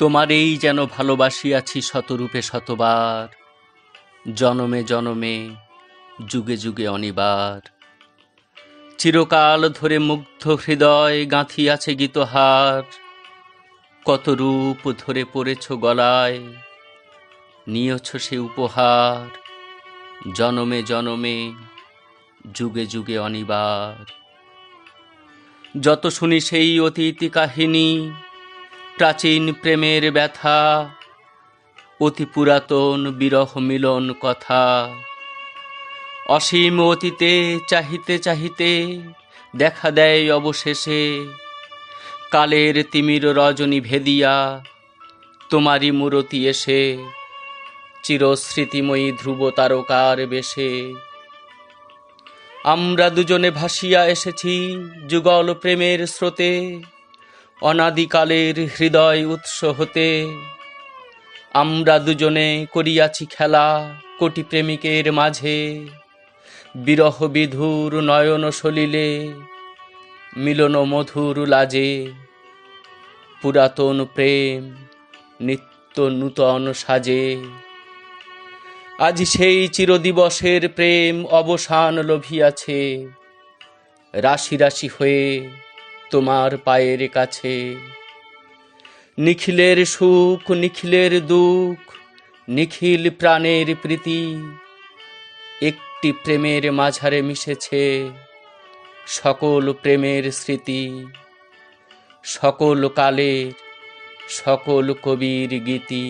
তোমারেই যেন ভালোবাসিয়াছি শতরূপে শতবার, জনমে জনমে যুগে যুগে অনিবার। চিরকাল ধরে মুগ্ধ হৃদয় গাঁথিয়াছে গীতহার, কত রূপ ধরে পড়েছ গলায়, নিয়েছ সে উপহার, জনমে জনমে যুগে যুগে অনিবার। যত শুনি সেই অতীতি কাহিনী, প্রাচীন প্রেমের ব্যথা, অতি পুরাতন বিরহ মিলন কথা। অসীম অতীতে চাহিতে চাহিতে দেখা দেয় অবশেষে, কালের তিমির রজনী ভেদিয়া তোমারই মূরতি এসে, চিরস্মৃতিময়ী ধ্রুব তারকার বেশে। আমরা দুজনে ভাসিয়া এসেছি যুগল প্রেমের স্রোতে, অনাদিকালের হৃদয় উৎস হতে। আমরা দুজনে করিয়াছি খেলা কোটি প্রেমিকের মাঝে, বিরহ বিধুর নয়ন সলিলে মিলন মধুর লাজে। পুরাতন প্রেম নিত্য নূতন সাজে, আজি সেই চিরদিবসের প্রেম অবসান লভিয়াছে, রাশি রাশি হয়ে তোমার পায়ের কাছে। নিখিলের সুখ নিখিলের দুঃখ, নিখিল প্রাণের প্রীতি, একটি প্রেমের মাঝারে মিশেছে সকল প্রেমের স্মৃতি। সকল কালের সকল কবির গীতি।